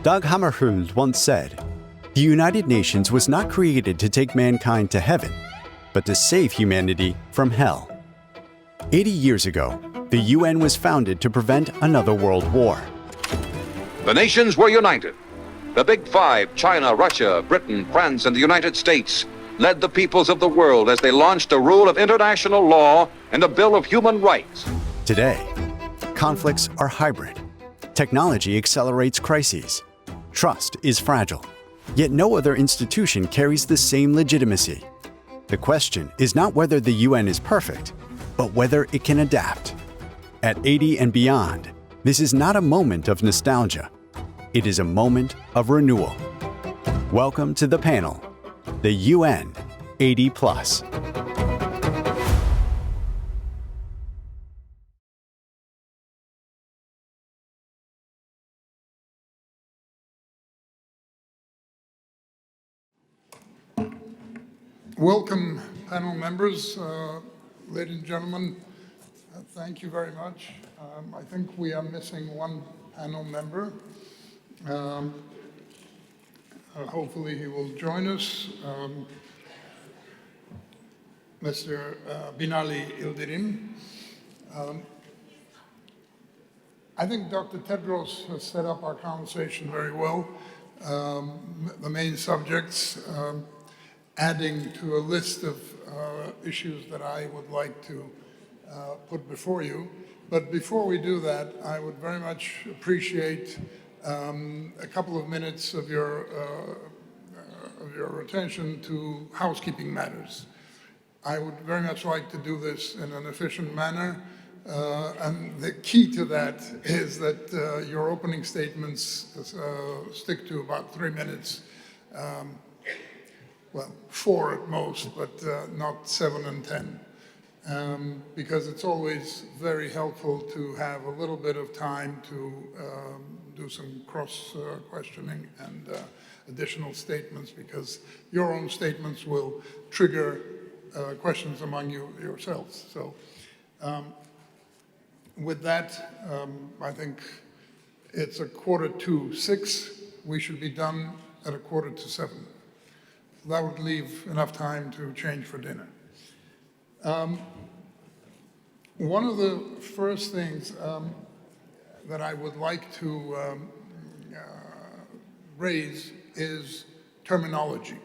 Dag Hammarskjöld once said, "The United Nations was not created to take mankind to heaven, but to save humanity from hell." 80 years ago, the UN was founded to prevent another world war. The nations were united. The Big Five, China, Russia, Britain, France, and the United States, led the peoples of the world as they launched a rule of international law and a Bill of Human Rights. Today, conflicts are hybrid. Technology accelerates crises. Trust is fragile. Yet no other institution carries the same legitimacy. The question is not whether the UN is perfect, but whether it can adapt. At 80 and beyond, this is not a moment of nostalgia. It is a moment of renewal. Welcome to the panel, the UN 80+. Welcome, panel members. Ladies and gentlemen, thank you very much. I think we are missing one panel member. Hopefully he will join us. Mr. Binali Yildirim. I think Dr. Tedros has set up our conversation very well. The main subjects, adding to a list of issues that I would like to put before you. But before we do that, I would very much appreciate a couple of minutes of your attention to housekeeping matters. I would very much like to do this in an efficient manner, and the key to that is that your opening statements stick to about 3 minutes. Well, 4 at most, but not 7 and 10. Because it's always very helpful to have a little bit of time to do some cross-questioning and additional statements, because your own statements will trigger questions among you yourselves. So with that, I think it's 5:45. We should be done at 6:45. That would leave enough time to change for dinner. One of the first things that I would like to raise is terminology.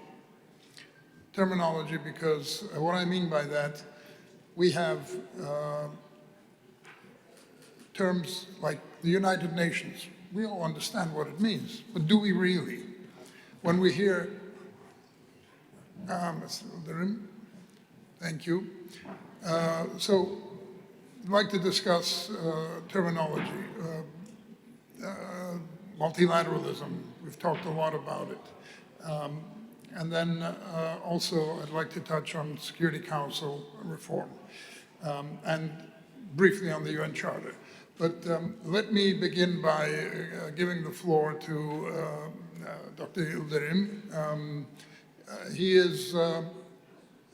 Terminology, because what I mean by that, we have terms like the United Nations. We all understand what it means, but do we really? When we hear Mr. Yildirim, thank you. So I'd like to discuss terminology. Multilateralism, we've talked a lot about it. And then also I'd like to touch on Security Council reform and briefly on the UN Charter. But let me begin by giving the floor to Dr. Yildirim. He is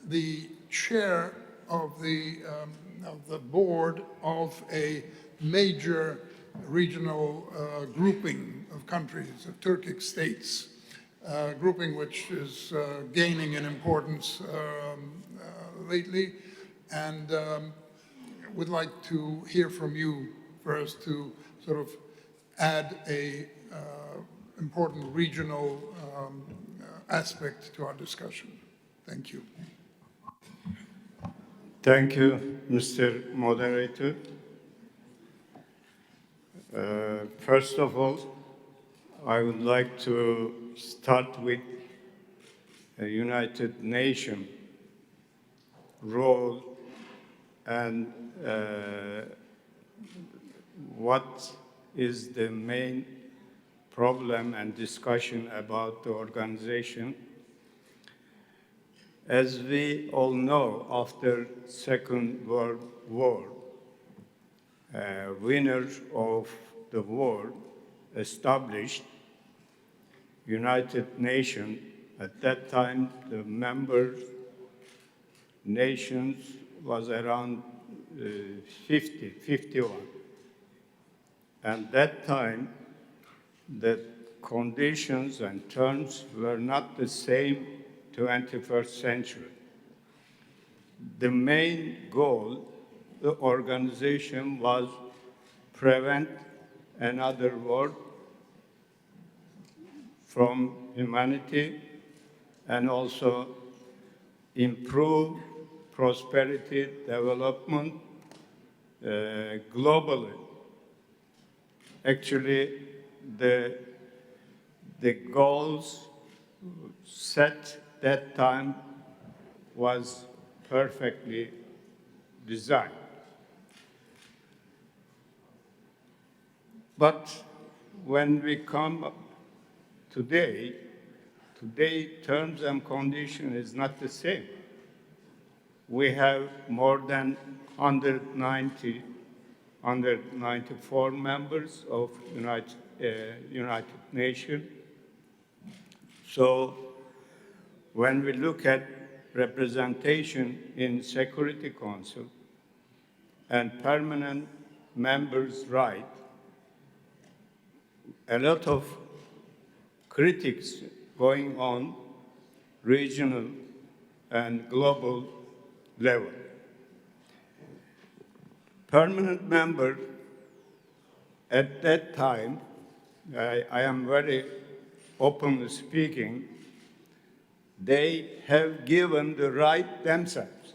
the chair of the board of a major regional grouping of countries, of Turkic states, grouping which is gaining in importance lately, and would like to hear from you first to sort of add a important regional aspect to our discussion. Thank you. Thank you, Mr. Moderator. First of all, I would like to start with the United Nations role and what is the main problem and discussion about the organization. As we all know, after Second World War, winner of the war established United Nations. At that time, the member nations was around 51. And that time, the conditions and terms were not the same 21st century. The main goal of the organization was prevent another war from humanity and also improve prosperity, development globally. Actually, the goals set that time was perfectly designed. But when we come today terms and condition is not the same. We have more than 194 members of United Nations. So when we look at representation in Security Council and permanent members' right, a lot of critics going on regional and global level. Permanent member at that time, I am very openly speaking, they have given the right themselves.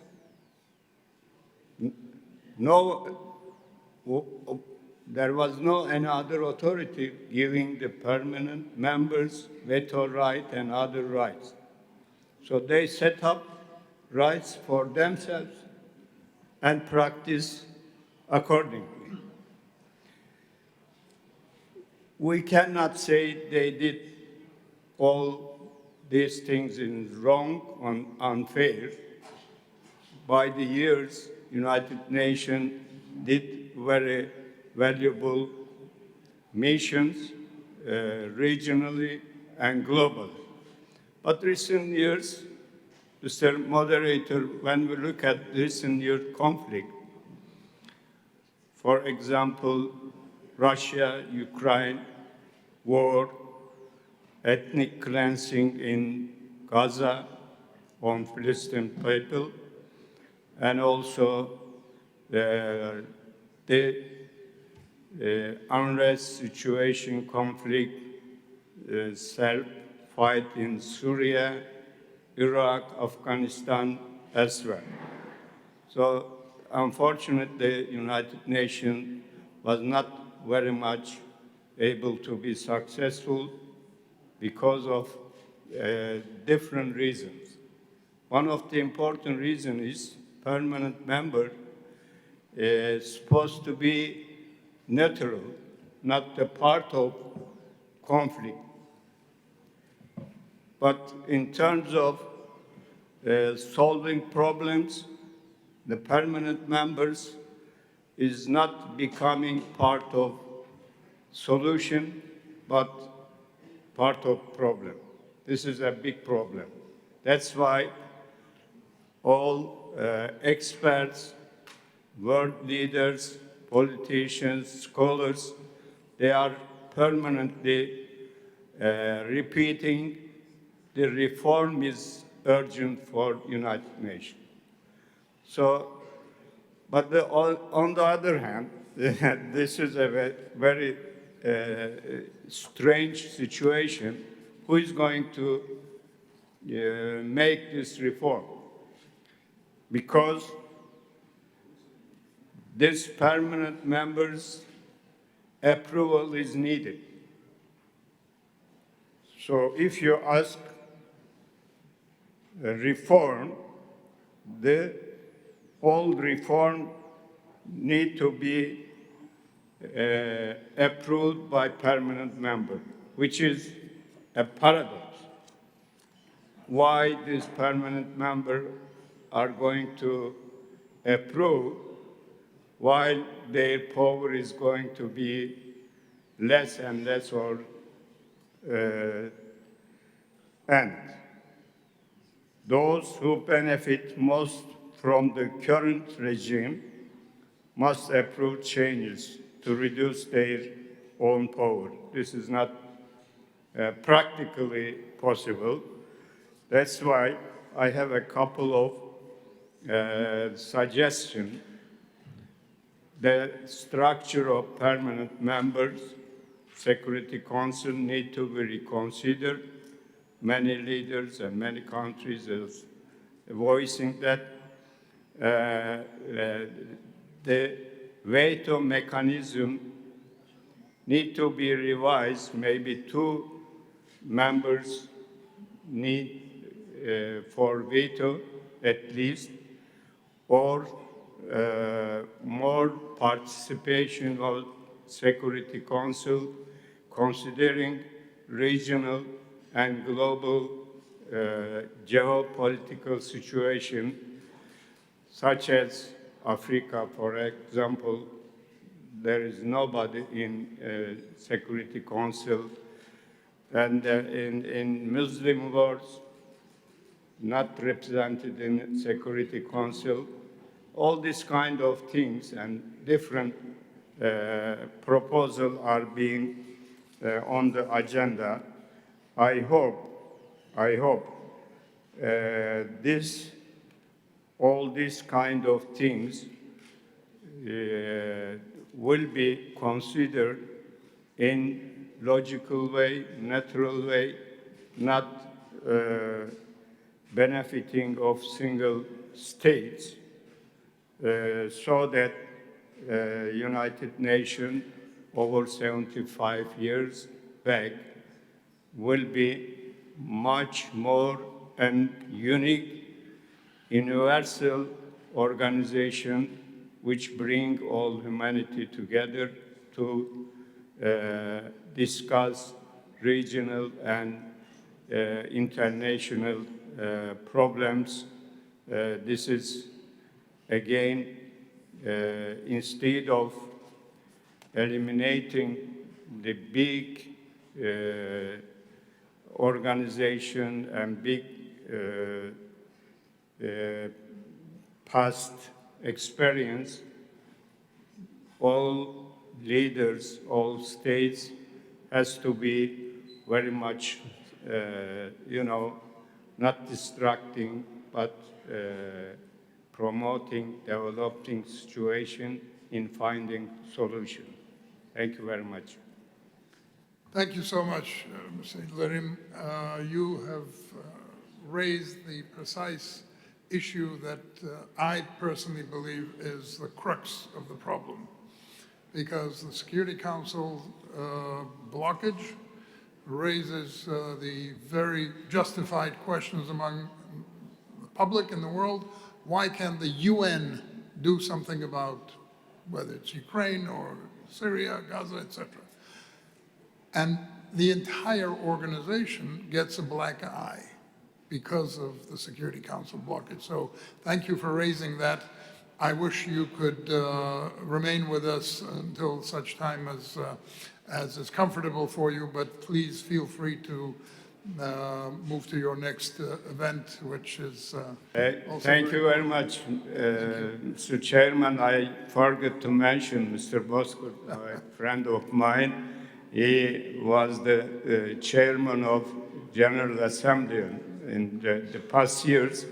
There was no any other authority giving the permanent members veto right and other rights. So they set up rights for themselves and practice accordingly. We cannot say they did all these things in wrong and unfair. By the years, United Nations did very valuable missions regionally and globally. But recent years, Mr. Moderator, when we look at recent year conflict, for example, Russia-Ukraine war, ethnic cleansing in Gaza on Palestinian people, and also the unrest situation, conflict, self-fight in Syria, Iraq, Afghanistan, elsewhere. So unfortunately, the United Nations was not very much able to be successful because of different reasons. One of the important reasons is permanent member is supposed to be neutral, not a part of conflict. But in terms of solving problems, the permanent members is not becoming part of solution, but part of problem. This is a big problem. That's why all experts, world leaders, politicians, scholars, they are permanently repeating the reform is urgent for United Nations. So, but on the other hand, this is a very strange situation. Who is going to make this reform? Because this permanent members' approval is needed. So if you ask a reform, the old reform need to be approved by permanent member, which is a paradox. Why these permanent members are going to approve while their power is going to be less and less or end. Those who benefit most from the current regime must approve changes to reduce their own power. This is not practically possible. That's why I have a couple of suggestions. The structure of permanent members, Security Council need to be reconsidered. Many leaders and many countries are voicing that. The veto mechanism need to be revised. Maybe 2 members need for veto at least, or more participation of Security Council, considering regional and global geopolitical situation, such as Africa, for example. There is nobody in Security Council, and in Muslim worlds, not represented in Security Council. All these kind of things and different proposals are being on the agenda. I hope all these kind of things will be considered in logical way, natural way, not benefiting of single states, so that United Nations over 75 years back will be much more and unique, universal organization which bring all humanity together to discuss regional and international problems. This is, again, instead of eliminating the big organization and big past experience, all leaders, all states has to be very much, not distracting, but promoting, developing situation in finding solution. Thank you very much. Thank you so much, Mr. Yildirim. You have raised the precise issue that I personally believe is the crux of the problem, because the Security Council blockage raises the very justified questions among the public in the world. Why can't the UN do something about whether it's Ukraine or Syria, Gaza, etc.? And the entire organization gets a black eye because of the Security Council blockage. So thank you for raising that. I wish you could remain with us until such time as is comfortable for you, but please feel free to move to your next event, which is also Thank you very much, Mr. Chairman. I forgot to mention Mr. Bozkır, a friend of mine. He was the chairman of General Assembly in the past years.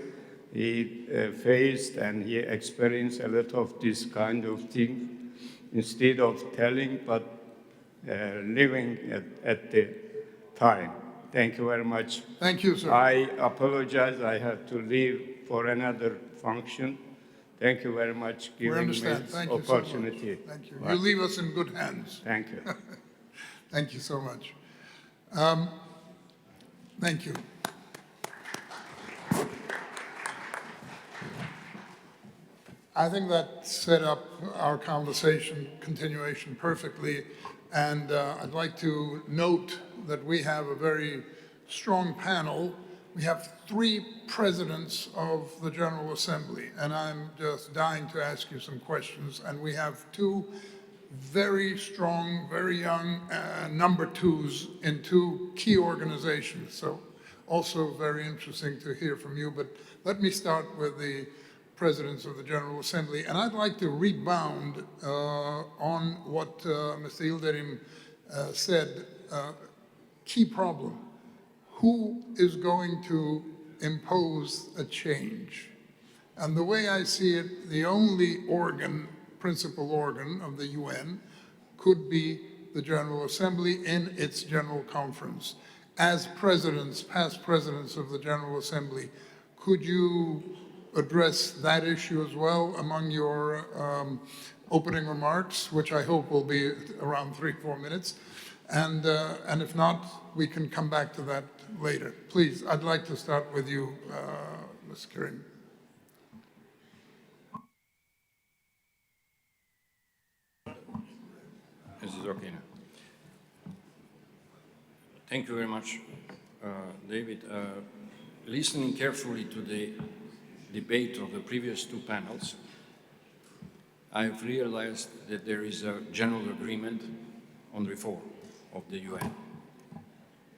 He faced and he experienced a lot of this kind of thing, instead of telling, but living at the time. Thank you very much. Thank you, sir. I apologize, I have to leave for another function. Thank you very much for giving me this opportunity. So thank you. You leave us in good hands. Thank you. Thank you so much. Thank you. I think that set up our conversation continuation perfectly, and I'd like to note that we have a very strong panel. We have 3 presidents of the General Assembly, and I'm just dying to ask you some questions, and we have 2 very strong, very young number 2s in 2 key organizations, so also very interesting to hear from you. But let me start with the presidents of the General Assembly, and I'd like to rebound on what Mr. Yildirim said. key problem. Who is going to impose a change? And the way I see it, the only organ, principal organ of the UN could be the General Assembly in its General Conference. As presidents, past presidents of the General Assembly, could you address that issue as well among your opening remarks, which I hope will be around 3-4 minutes? And if not, we can come back to that later. Please, I'd like to start with you, Ms. Kerim. This is okay now. Thank you very much, David. Listening carefully to the debate of the previous two panels, I've realized that there is a general agreement on reform of the UN.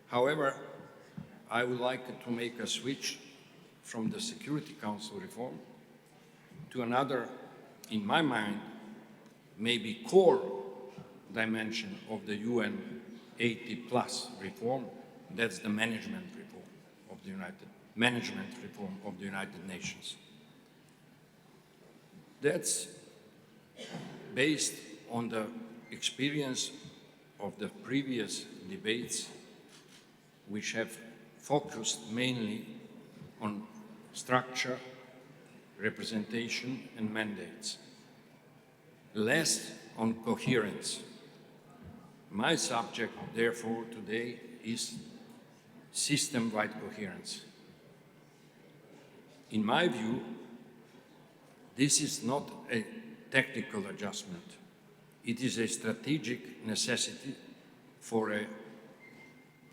However, I would like to make a switch from the Security Council reform to another, in my mind, maybe core dimension of the UN 80+ reform. That's the management reform of the United Nations. That's based on the experience of the previous debates, which have focused mainly on structure, representation, and mandates, less on coherence. My subject, therefore, today is system-wide coherence. In my view, this is not a technical adjustment. It is a strategic necessity for a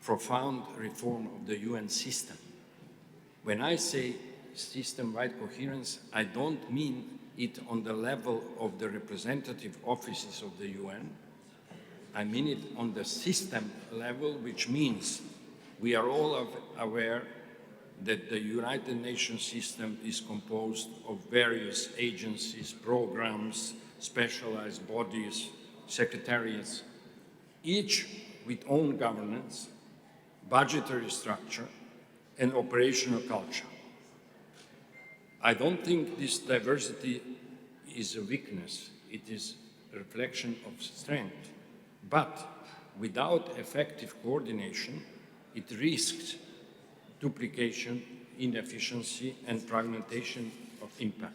profound reform of the UN system. When I say system-wide coherence, I don't mean it on the level of the representative offices of the UN. I mean it on the system level, which means we are all aware that the United Nations system is composed of various agencies, programs, specialized bodies, secretariats, each with own governance, budgetary structure, and operational culture. I don't think this diversity is a weakness. It is a reflection of strength. But without effective coordination, it risks duplication, inefficiency, and fragmentation of impact.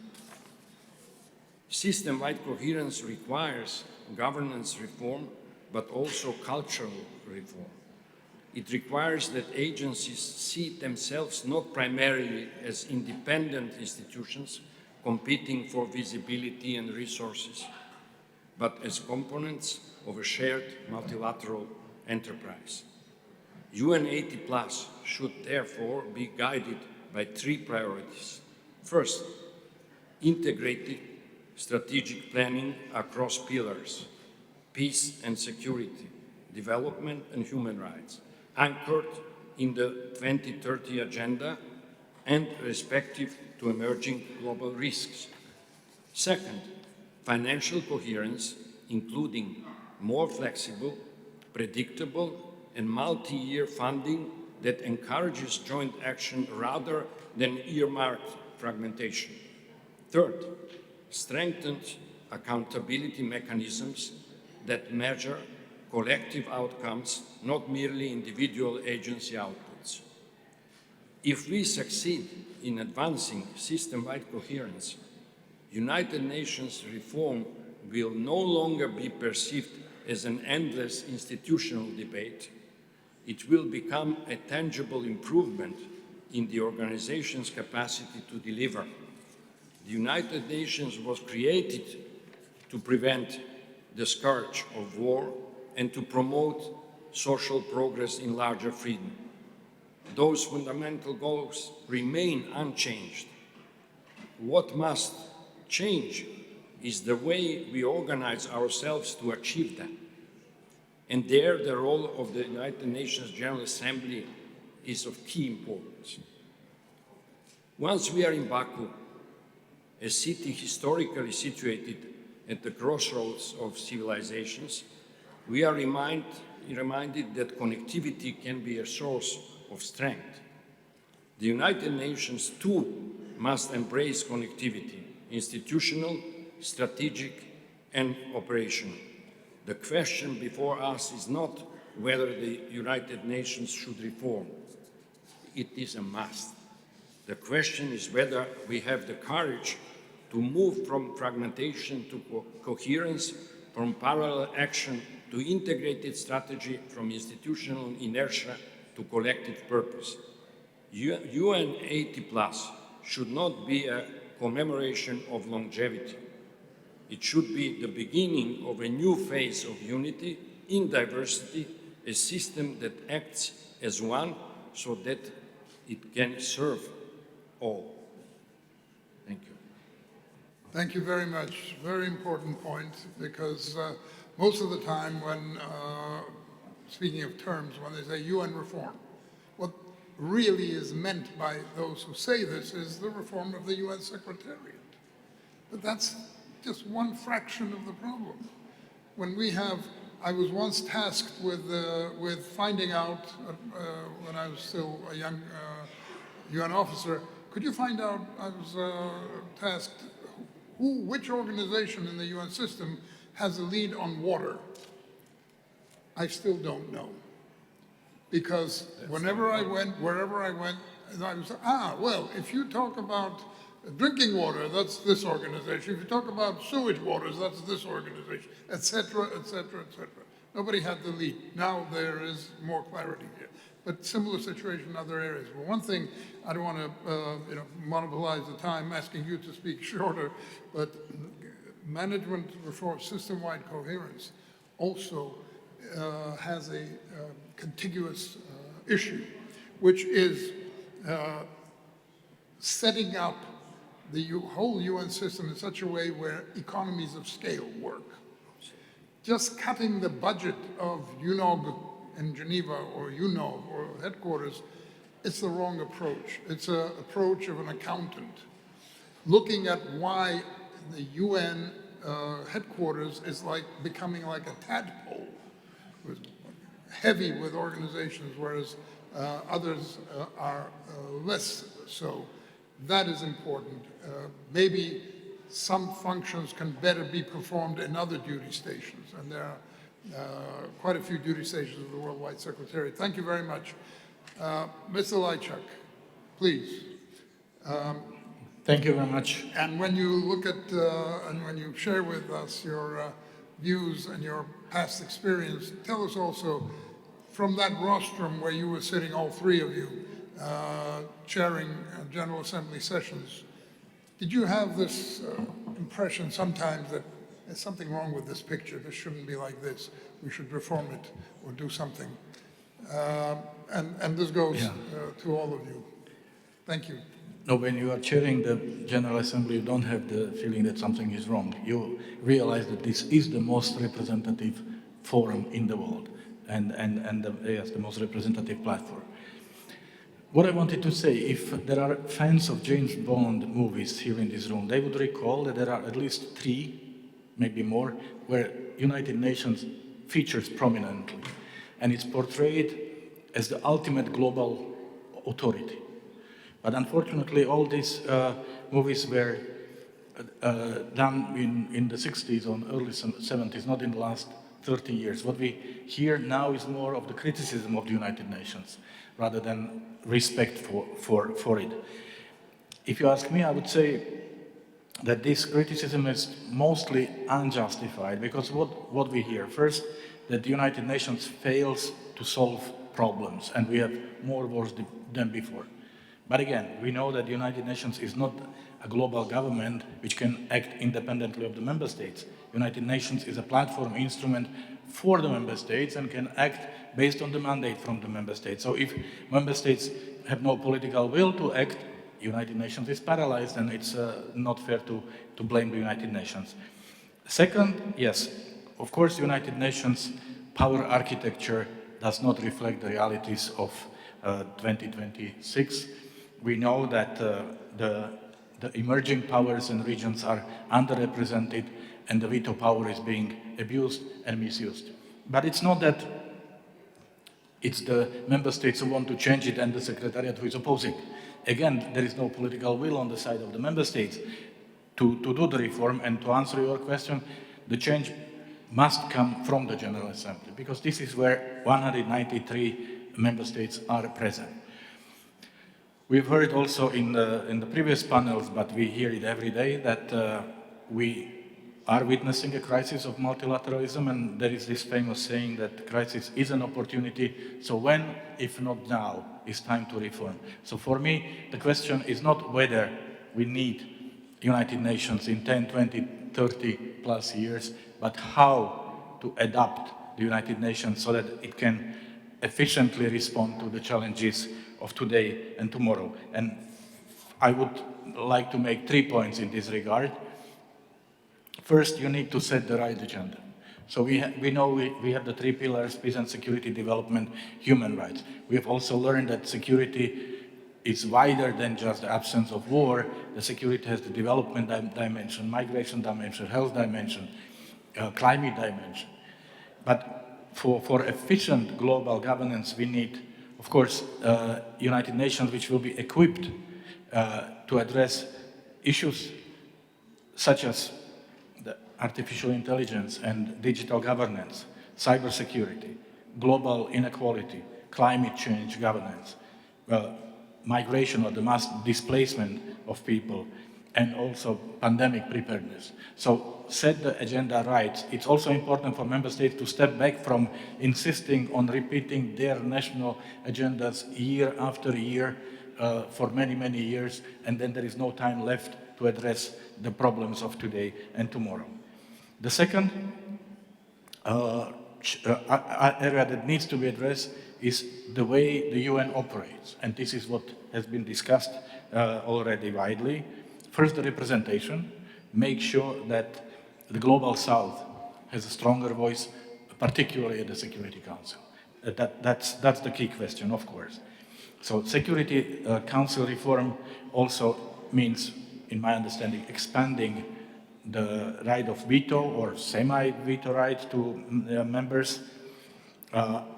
System-wide coherence requires governance reform, but also cultural reform. It requires that agencies see themselves not primarily as independent institutions competing for visibility and resources, but as components of a shared multilateral enterprise. UN 80+ should therefore be guided by three priorities. First, integrated strategic planning across pillars: peace and security, development and human rights, anchored in the 2030 agenda and respective to emerging global risks. Second, financial coherence, including more flexible, predictable, and multi-year funding that encourages joint action rather than earmarked fragmentation. Third, strengthened accountability mechanisms that measure collective outcomes, not merely individual agency outputs. If we succeed in advancing system-wide coherence, United Nations reform will no longer be perceived as an endless institutional debate. It will become a tangible improvement in the organization's capacity to deliver. The United Nations was created to prevent the scourge of war and to promote social progress in larger freedom. Those fundamental goals remain unchanged. What must change is the way we organize ourselves to achieve them. And there, the role of the United Nations General Assembly is of key importance. Once we are in Baku, a city historically situated at the crossroads of civilizations, we are reminded reminded that connectivity can be a source of strength. The United Nations, too, must embrace connectivity, institutional, strategic, and operational. The question before us is not whether the United Nations should reform. It is a must. The question is whether we have the courage to move from fragmentation to coherence, from parallel action to integrated strategy, from institutional inertia to collective purpose. UN 80+ should not be a commemoration of longevity. It should be the beginning of a new phase of unity in diversity, a system that acts as one so that it can serve all. Thank you. Thank you very much. Very important point, because most of the time when, speaking of terms, when they say UN reform, what really is meant by those who say this is the reform of the UN Secretariat. But that's just one fraction of the problem. When we have, I was once tasked with finding out, when I was still a young UN officer, could you find out, I was tasked, which organization in the UN system has a lead on water? I still don't know. Because whenever I went, wherever I went, I was, well, if you talk about drinking water, that's this organization. If you talk about sewage waters, that's this organization, et cetera, et cetera, et cetera. Nobody had the lead. Now there is more clarity here. But similar situation in other areas. Well, one thing, I don't want to monopolize the time, asking you to speak shorter, but management reform, system-wide coherence also has a contiguous issue, which is setting up the whole UN system in such a way where economies of scale work. Just cutting the budget of UNOG in Geneva or UNOG or headquarters, it's the wrong approach. It's an approach of an accountant. Looking at why the UN headquarters is like becoming like a tadpole, heavy with organizations, whereas others are less so. That is important. Maybe some functions can better be performed in other duty stations, and there are quite a few duty stations of the Worldwide Secretariat. Thank you very much. Mr. Lajcak, please. Thank you very much. And when you look at, and when you share with us your views and your past experience, tell us also, from that rostrum where you were sitting, all three of you, chairing General Assembly sessions, did you have this impression sometimes that there's something wrong with this picture, this shouldn't be like this, we should reform it or do something? And this goes to all of you. Thank you. No, when you are chairing the General Assembly, you don't have the feeling that something is wrong. You realize that this is the most representative forum in the world and yes, the most representative platform. What I wanted to say, if there are fans of James Bond movies here in this room, they would recall that there are at least 3, maybe more, where United Nations features prominently. And it's portrayed as the ultimate global authority. But unfortunately, all these movies were done in the 60s or early 70s, not in the last 30 years. What we hear now is more of the criticism of the United Nations rather than respect for it. If you ask me, I would say that this criticism is mostly unjustified, because what we hear, first, that the United Nations fails to solve problems, and we have more wars than before. But again, we know that the United Nations is not a global government which can act independently of the member states. United Nations is a platform instrument for the member states and can act based on the mandate from the member states. So if member states have no political will to act, United Nations is paralyzed, and it's not fair to blame the United Nations. Second, yes, of course, United Nations power architecture does not reflect the realities of 2026. We know that the emerging powers and regions are underrepresented, and the veto power is being abused and misused. But it's not that It's the member states who want to change it and the Secretariat who is opposing. Again, there is no political will on the side of the member states to do the reform. And to answer your question, the change must come from the General Assembly, because this is where 193 member states are present. We've heard also in the previous panels, but we hear it every day, that we are witnessing a crisis of multilateralism, and there is this famous saying that crisis is an opportunity, so when, if not now, is time to reform. So for me, the question is not whether we need United Nations in 10, 20, 30 plus years, but how to adapt the United Nations so that it can efficiently respond to the challenges of today and tomorrow. And I would like to make 3 points in this regard. First, you need to set the right agenda. So we know we have the 3 pillars: peace and security, development, human rights. We have also learned that security is wider than just the absence of war. The security has the development dimension, migration dimension, health dimension, climate dimension. But for efficient global governance, we need, of course, United Nations which will be equipped to address issues such as the artificial intelligence and digital governance, cybersecurity, global inequality, climate change governance, migration or the mass displacement of people, and also pandemic preparedness. So set the agenda right. It's also important for member states to step back from insisting on repeating their national agendas year after year for many, many years, and then there is no time left to address the problems of today and tomorrow. The second area that needs to be addressed is the way the UN operates, and this is what has been discussed already widely. First, the representation. Make sure that the Global South has a stronger voice, particularly at the Security Council. That's the key question, of course. So Security Council reform also means, in my understanding, expanding the right of veto or semi-veto right to members,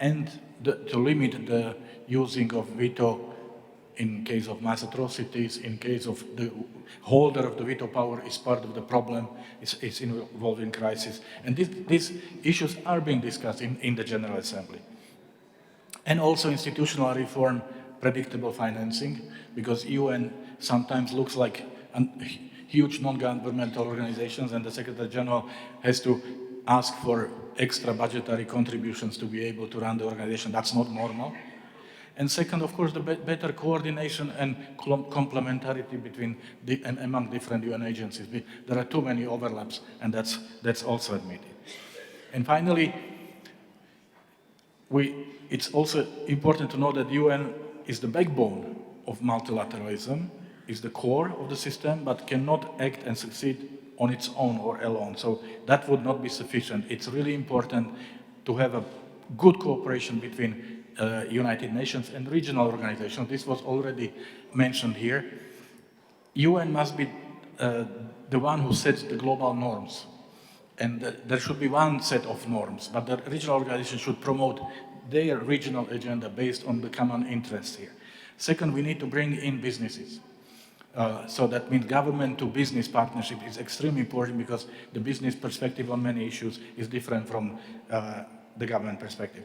and to limit the using of veto in case of mass atrocities, in case of the holder of the veto power is part of the problem, is involved in crisis. And these issues are being discussed in the General Assembly. And also institutional reform, predictable financing, because UN sometimes looks like huge non-governmental organizations, and the Secretary General has to ask for extra budgetary contributions to be able to run the organization. That's not normal. And second, of course, the better coordination and complementarity between and among different UN agencies. There are too many overlaps, and that's also admitted. And finally, it's also important to know that the UN is the backbone of multilateralism, is the core of the system, but cannot act and succeed on its own or alone. So that would not be sufficient. It's really important to have a good cooperation between United Nations and regional organizations. This was already mentioned here. UN must be the one who sets the global norms. And there should be one set of norms, but the regional organizations should promote their regional agenda based on the common interests here. Second, we need to bring in businesses. So that means government to business partnership is extremely important, because the business perspective on many issues is different from the government perspective.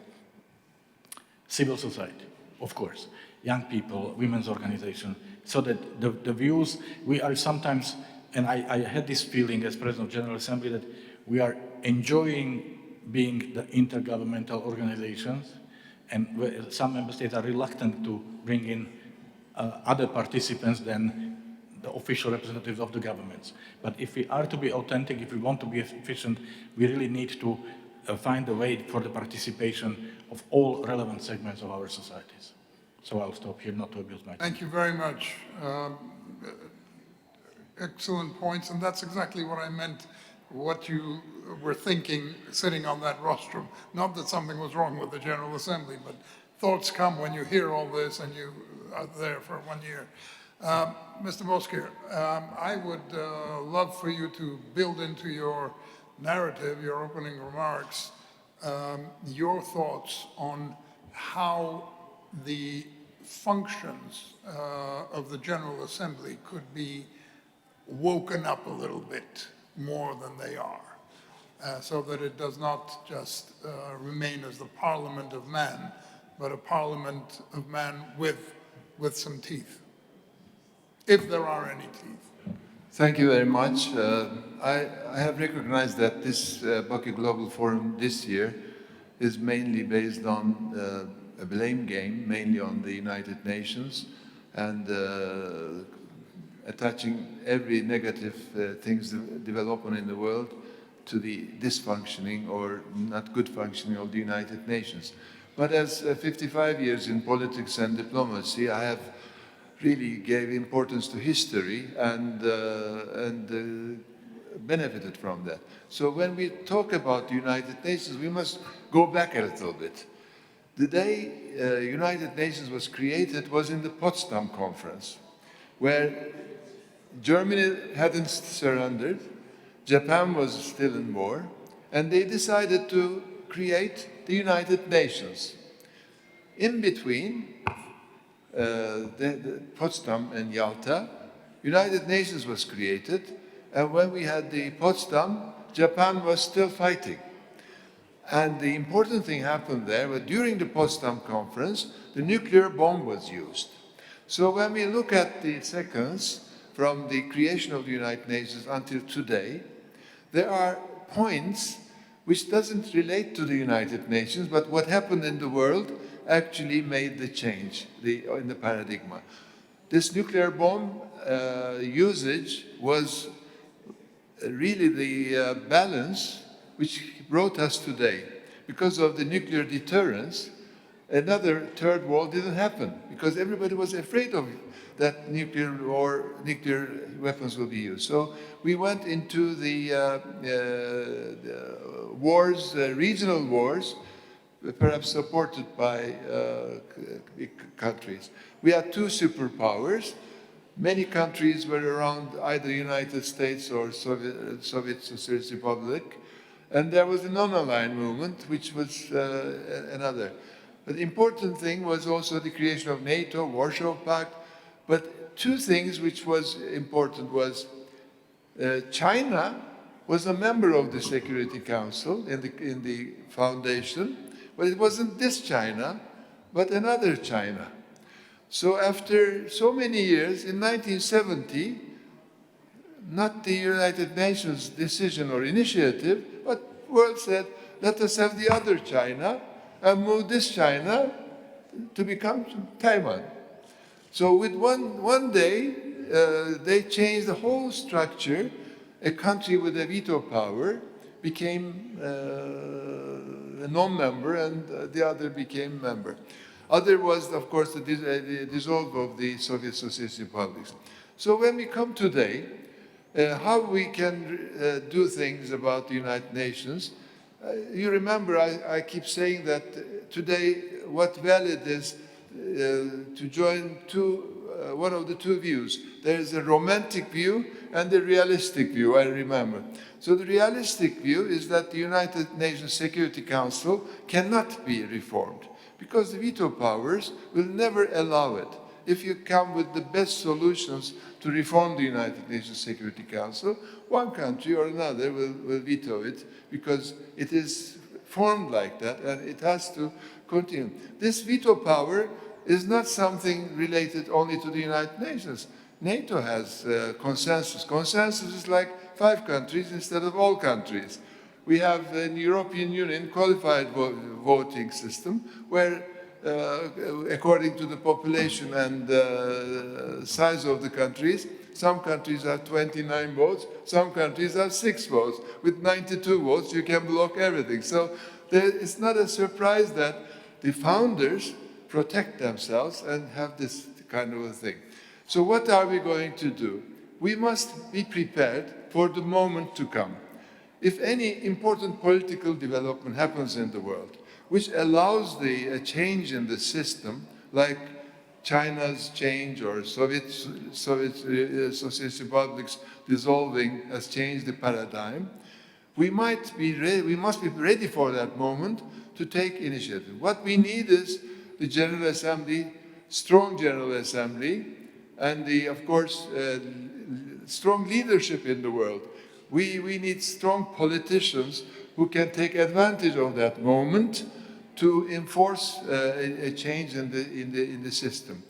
Civil society, of course, young people, women's organization, so that the views, we are sometimes, and I had this feeling as President of General Assembly that we are enjoying being the intergovernmental organizations, and some member states are reluctant to bring in other participants than the official representatives of the governments. But if we are to be authentic, if we want to be efficient, we really need to find a way for the participation of all relevant segments of our societies. So I'll stop here, not to abuse my time. Thank you very much. Excellent points, and that's exactly what I meant, what you were thinking sitting on that rostrum. Not that something was wrong with the General Assembly, but thoughts come when you hear all this and you are there for 1 year. Mr. Bozkır, I would love for you to build into your narrative, your opening remarks, your thoughts on how the functions of the General Assembly could be woken up a little bit more than they are, so that it does not just remain as the parliament of man, but a parliament of man with some teeth, if there are any teeth. Thank you very much. I have recognized that this Baku Global Forum this year is mainly based on a blame game, mainly on the United Nations, and attaching every negative things development in the world to the dysfunctioning or not good functioning of the United Nations. But as 55 years in politics and diplomacy, I have really gave importance to history and benefited from that. So when we talk about the United Nations, we must go back a little bit. The day United Nations was created was in the Potsdam Conference, where Germany hadn't surrendered, Japan was still in war, and they decided to create the United Nations. In between the Potsdam and Yalta, United Nations was created, and when we had the Potsdam, Japan was still fighting. And the important thing happened there, but during the Potsdam Conference, the nuclear bomb was used. So when we look at the seconds from the creation of the United Nations until today, there are points which doesn't relate to the United Nations, but what happened in the world actually made the change in the paradigm. This nuclear bomb usage was really the balance which brought us today. Because of the nuclear deterrence, another third war didn't happen because everybody was afraid of that nuclear weapons will be used. So we went into the wars, regional wars, perhaps supported by big countries. We had two superpowers. Many countries were around either United States or Soviet Socialist Republic. And there was a non-aligned movement, which was another. But the important thing was also the creation of NATO, Warsaw Pact. But two things which was important was China was a member of the Security Council in the foundation, but it wasn't this China, but another China. So after so many years, in 1970, not the United Nations decision or initiative, but the world said, let us have the other China and move this China to become Taiwan. So with one day, they changed the whole structure. A country with a veto power became a non-member and the other became member. Other was, of course, the dissolve of the Soviet Socialist Republics. So when we come today, how we can do things about the United Nations, you remember I keep saying that today what valid is to join one of the two views. There is a romantic view and a realistic view, I remember. So the realistic view is that the United Nations Security Council cannot be reformed because the veto powers will never allow it. If you come with the best solutions to reform the United Nations Security Council, one country or another will veto it because it is formed like that and it has to continue. This veto power is not something related only to the United Nations. NATO has consensus. Consensus is like 5 countries instead of all countries. We have in the European Union qualified voting system where according to the population and size of the countries, some countries have 29 votes, some countries have 6 votes. With 92 votes, you can block everything. So it's not a surprise that the founders protect themselves and have this kind of a thing. So what are we going to do? We must be prepared for the moment to come. If any important political development happens in the world, which allows a change in the system, like China's change or Soviet Socialist Republics dissolving has changed the paradigm, we must be ready for that moment to take initiative. What we need is the General Assembly, strong General Assembly, and of course, strong leadership in the world. We need strong politicians who can take advantage of that moment to enforce a change in the system.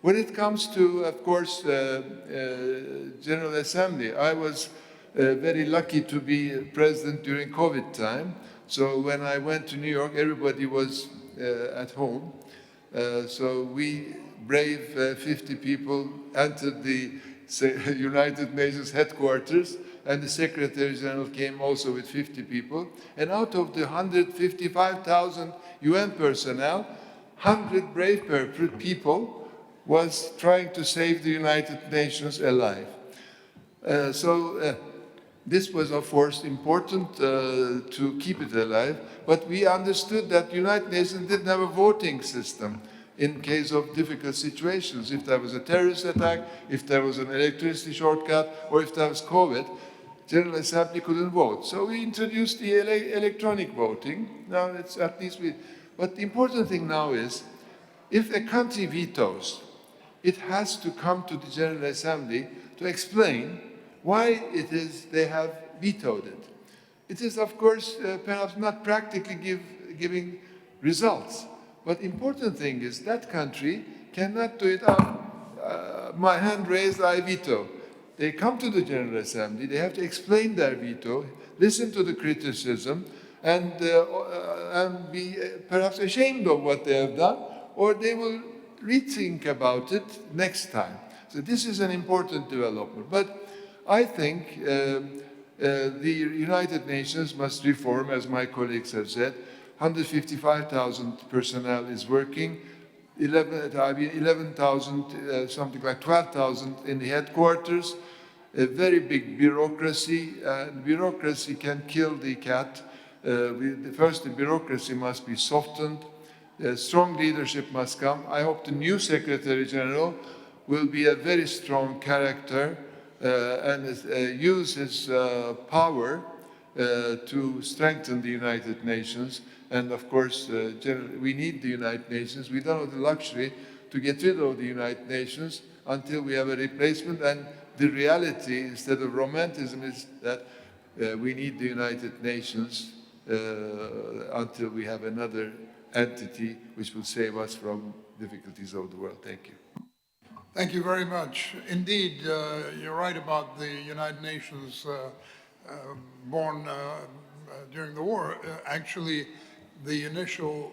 When it comes to, of course, General Assembly, I was very lucky to be president during COVID time. So when I went to New York, everybody was at home. So we brave 50 people entered the United Nations headquarters, and the Secretary General came also with 50 people. And out of the 155,000 UN personnel, 100 brave people was trying to save the United Nations alive. This was, of course, important to keep it alive, but we understood that the United Nations didn't have a voting system in case of difficult situations. If there was a terrorist attack, if there was an electricity shortcut, or if there was COVID, General Assembly couldn't vote. So we introduced the electronic voting. Now it's at least but the important thing now is, if a country vetoes, it has to come to the General Assembly to explain why it is they have vetoed it. It is, of course, perhaps not practically giving results. But the important thing is that country cannot do it my hand raised, I veto. They come to the General Assembly, they have to explain their veto, listen to the criticism, and be perhaps ashamed of what they have done, or they will rethink about it next time. So this is an important development. But I think the United Nations must reform, as my colleagues have said. 155,000 personnel is working, 11,000, something like 12,000 in the headquarters, a very big bureaucracy. Bureaucracy can kill the cat. First, the bureaucracy must be softened. Strong leadership must come. I hope the new Secretary General will be a very strong character and use his power to strengthen the United Nations. And of course, we need the United Nations. We don't have the luxury to get rid of the United Nations until we have a replacement. And the reality, instead of romanticism, is that we need the United Nations until we have another entity which will save us from difficulties of the world. Thank you. Thank you very much. Indeed, you're right about the United Nations born during the war. Actually, the initial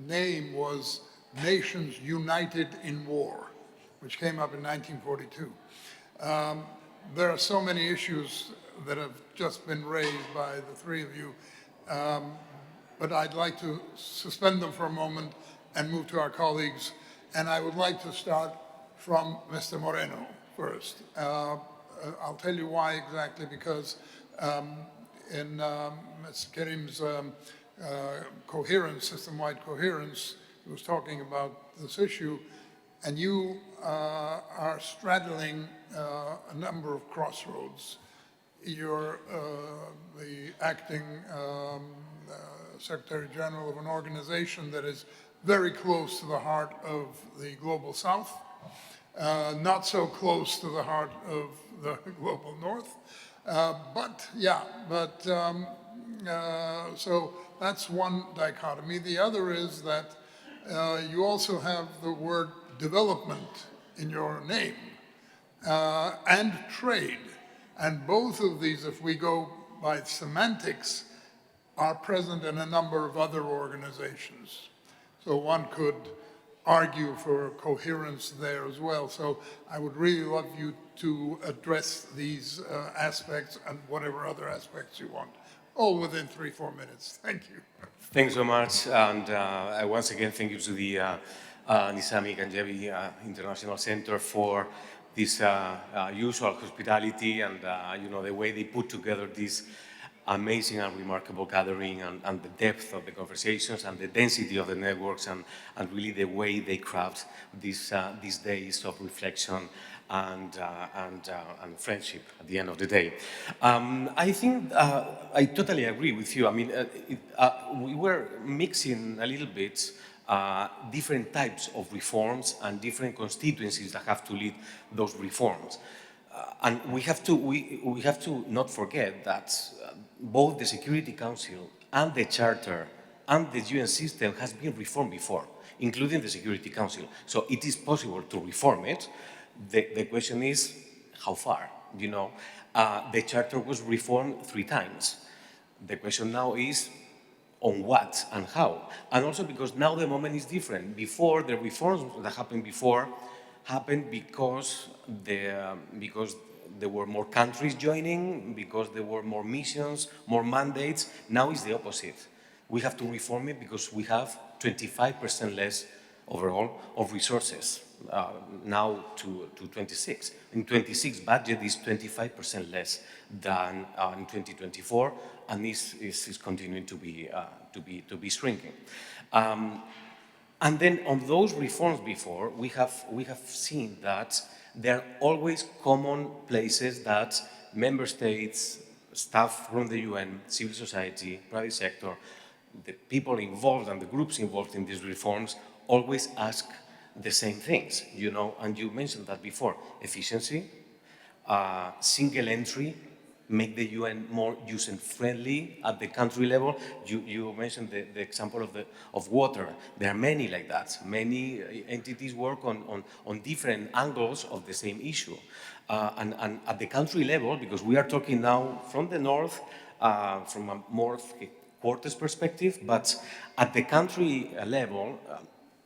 name was Nations United in War, which came up in 1942. There are so many issues that have just been raised by the three of you, but I'd like to suspend them for a moment and move to our colleagues. And I would like to start from Mr. Moreno first. I'll tell you why exactly, because in Mr. Kerim's coherence, system-wide coherence, he was talking about this issue, and you are straddling a number of crossroads. You're the acting Secretary General of an organization that is very close to the heart of the Global South, not so close to the heart of the Global North, so that's one dichotomy. The other is that you also have the word development in your name, and trade. And both of these, if we go by semantics, are present in a number of other organizations. So one could argue for coherence there as well. So I would really love you to address these aspects and whatever other aspects you want, all within 3-4 minutes. Thank you. Thanks so much, and once again, thank you to the Nizami Ganjavi International Center for this usual hospitality and the way they put together this amazing and remarkable gathering, and the depth of the conversations and the density of the networks, and really the way they craft these days of reflection and friendship at the end of the day. I think I totally agree with you. I mean, we were mixing a little bit different types of reforms and different constituencies that have to lead those reforms. And we have to not forget that both the Security Council and the Charter and the UN system has been reformed before, including the Security Council. So it is possible to reform it. The question is, how far? You know, the Charter was reformed 3 times. The question now is, on what and how? And also because now the moment is different. Before, the reforms that happened before happened because there were more countries joining, because there were more missions, more mandates. Now it's the opposite. We have to reform it because we have 25% less overall of resources now to 26. In 26, budget is 25% less than in 2024, and this is continuing to be shrinking. And then on those reforms before, we have seen that there are always common places that member states, staff from the UN, civil society, private sector, the people involved and the groups involved in these reforms always ask the same things, you know, and you mentioned that before: efficiency, single entry, make the UN more user-friendly at the country level. You mentioned the example of water. There are many like that. Many entities work on different angles of the same issue. And at the country level, because we are talking now from the north, from a more quarters perspective, but at the country level,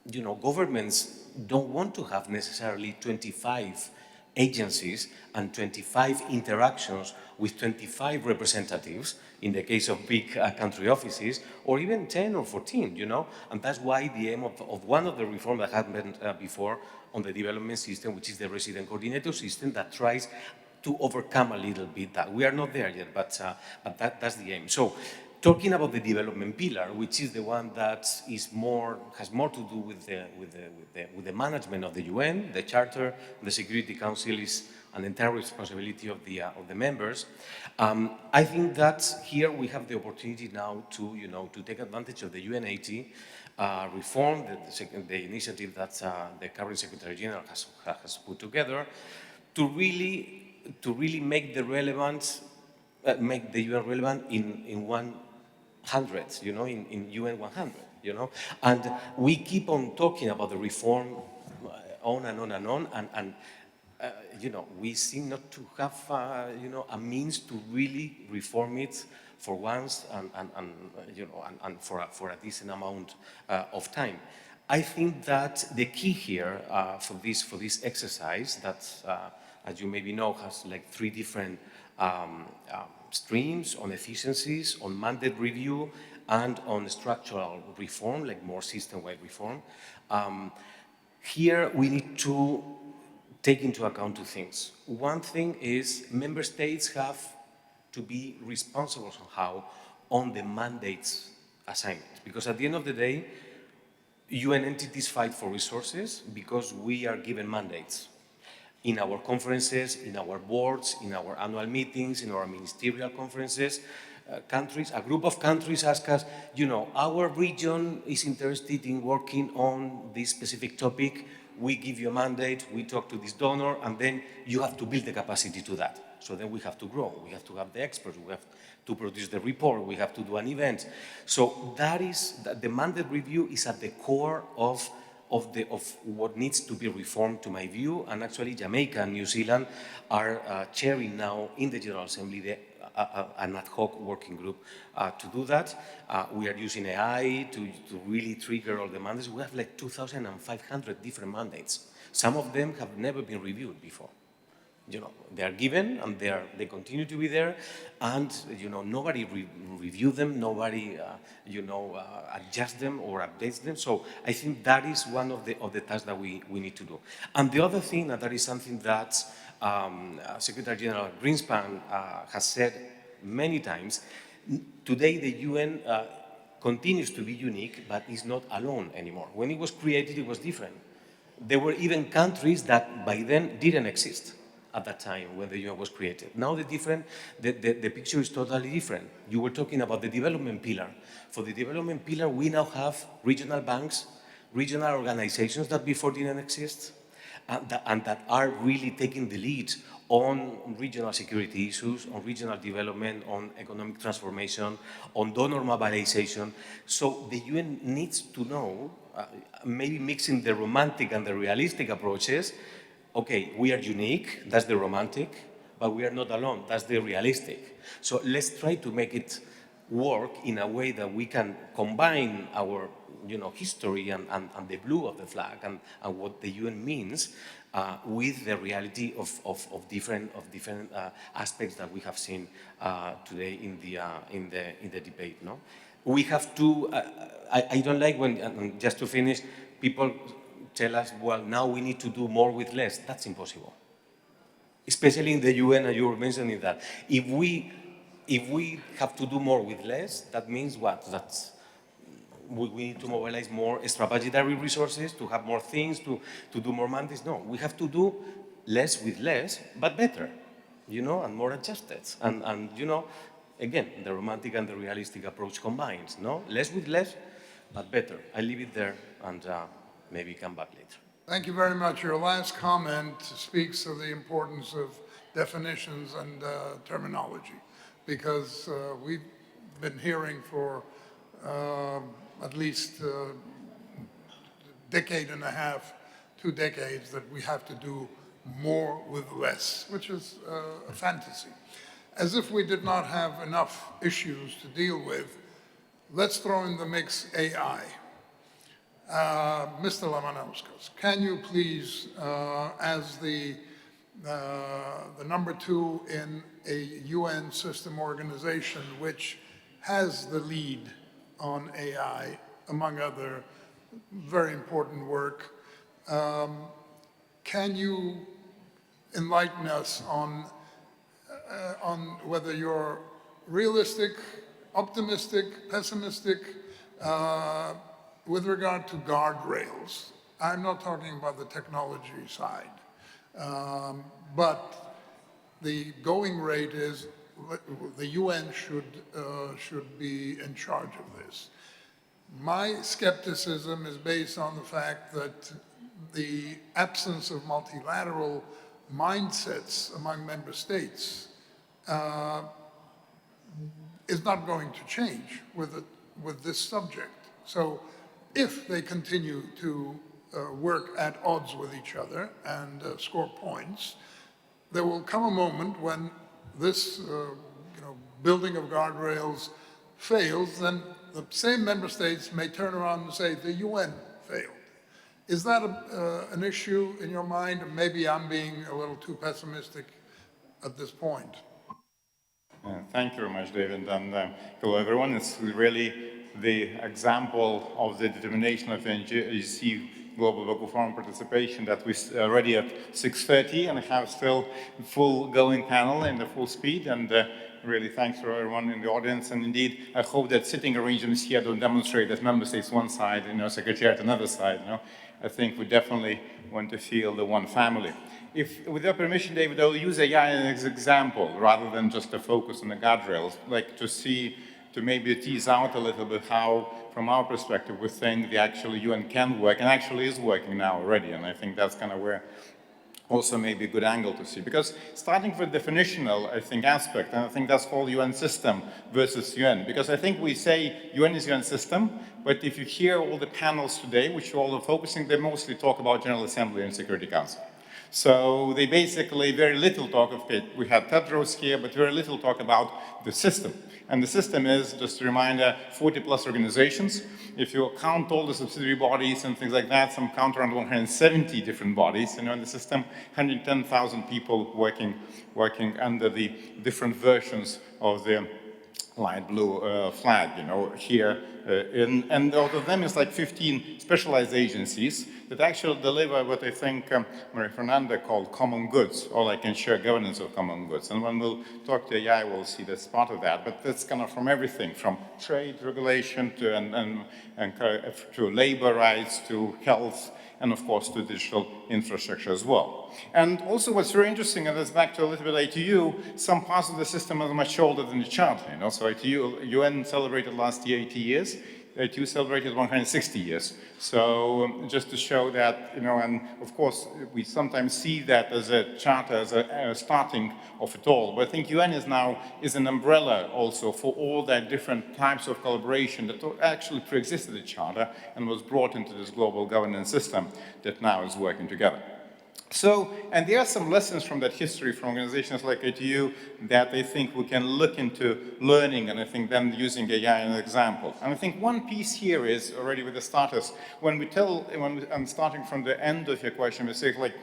you know, governments don't want to have necessarily 25 agencies and 25 interactions with 25 representatives, in the case of big country offices, or even 10 or 14, you know? And that's why the aim of one of the reforms that happened before on the development system, which is the resident coordinator system, that tries to overcome a little bit that. We are not there yet, but that's the aim. So, talking about the development pillar, which is the one that has more to do with the management of the UN, the Charter, the Security Council is an entire responsibility of the members. I think that here we have the opportunity now to, you know, to take advantage of the UN80 reform, the initiative that the current Secretary General has put together, to really make the relevance, make the UN relevant in 100, you know, in UN 100, you know, and we keep on talking about the reform on and on and on, and you know, we seem not to have, you know, a means to really reform it for once and you know, and for a decent amount of time. I think that the key here for this exercise, that as you maybe know, has like 3 different streams: on efficiencies, on mandate review, and on structural reform, like more system-wide reform. Here we need to take into account 2 things. One thing is member states have to be responsible somehow on the mandates assignment, because at the end of the day, UN entities fight for resources because we are given mandates. In our conferences, in our boards, in our annual meetings, in our ministerial conferences, a group of countries ask us, you know, our region is interested in working on this specific topic. We give you a mandate, we talk to this donor, and then you have to build the capacity to that. So then we have to grow, we have to have the experts, we have to produce the report, we have to do an event. So that is, the mandate review is at the core of what needs to be reformed, to my view, and actually Jamaica and New Zealand are chairing now in the General Assembly an ad hoc working group to do that. We are using AI to really trigger all the mandates. We have like 2,500 different mandates. Some of them have never been reviewed before. You know, they are given and they continue to be there, and you know, nobody review them, nobody adjust them or updates them. So I think that is one of the tasks that we need to do. And the other thing, and that is something that Secretary General Greenspan has said many times, Today, the UN continues to be unique, but is not alone anymore. When it was created, it was different. There were even countries that by then didn't exist at that time when the UN was created. Now the picture is totally different. You were talking about the development pillar. For the development pillar, we now have regional banks, regional organizations that before didn't exist, and that are really taking the lead on regional security issues, on regional development, on economic transformation, on donor mobilization. So the UN needs to know, maybe mixing the romantic and the realistic approaches, okay, we are unique, that's the romantic, but we are not alone, that's the realistic. So let's try to make it work in a way that we can combine our history and the blue of the flag and what the UN means with the reality of different aspects that we have seen today in the debate. No, we have to. I don't like when, and just to finish, people tell us, well, now we need to do more with less. That's impossible. Especially in the UN, and you were mentioning that. If we have to do more with less, that means what? We need to mobilize more extra-budgetary resources to have more things, to do more mandates. No, we have to do less with less, but better, and more adjusted. And again, the romantic and the realistic approach combines, no? Less with less, but better. I leave it there and maybe come back later. Thank you very much. Your last comment speaks of the importance of definitions and terminology, because we've been hearing for at least a decade and a half, 2 decades, that we have to do more with less, which is a fantasy. As if we did not have enough issues to deal with, let's throw in the mix AI. Mr. Lamanauskas, can you please, as the number 2 in a UN system organization which has the lead on AI, among other very important work, can you enlighten us on whether you're realistic, optimistic, pessimistic, with regard to guardrails? I'm not talking about the technology side, but the going rate is the UN should be in charge of this. My skepticism is based on the fact that the absence of multilateral mindsets among member states is not going to change with this subject. So if they continue to work at odds with each other and score points, there will come a moment when this building of guardrails fails, then the same member states may turn around and say the UN failed. Is that an issue in your mind? Maybe I'm being a little too pessimistic at this point. Thank you very much, David, and hello everyone. It's really the example of the determination of the NGC Global Baku Forum participation that we're already at 6:30 and have still full going panel in the full speed, and really thanks to everyone in the audience. And indeed, I hope that sitting arrangements here don't demonstrate that member states one side, secretariat another side. I think we definitely want to feel the one family. If, with your permission, David, I'll use AI as an example rather than just a focus on the guardrails, like to maybe tease out a little bit how, from our perspective, we think the actual UN can work and actually is working now already. And I think that's kind of where also maybe a good angle to see. Because starting with definitional, I think, aspect, and I think that's called UN system versus UN. Because I think we say UN is UN system, but if you hear all the panels today, which all are focusing, they mostly talk about General Assembly and Security Council. So they basically very little talk of, okay, we had Tedros here, but very little talk about the system. And the system is, just a reminder, 40+ organizations. If you count all the subsidiary bodies and things like that, some count around 170 different bodies, in the system, 110,000 people working under the different versions of the light blue flag, here. And out of them is like 15 specialized agencies that actually deliver what I think Maria Fernanda called common goods, or like ensure governance of common goods. And when we'll talk to AI, we'll see that's part of that. But that's kind of from everything, from trade regulation to labor rights, to health, and of course to digital infrastructure as well. And also what's very interesting, and that's back to a little bit ITU, some parts of the system are much older than the Charter. So ITU, UN celebrated last year 80 years, ITU celebrated 160 years. So just to show that, and of course we sometimes see that as a charter, as a starting of it all. But I think UN is an umbrella also for all that different types of collaboration that actually pre-existed the charter and was brought into this global governance system that now is working together. So, and there are some lessons from that history from organizations like ITU that I think we can look into learning, and I think then using AI as an example. And I think one piece here is already with the starters, when I'm starting from the end of your question, we say like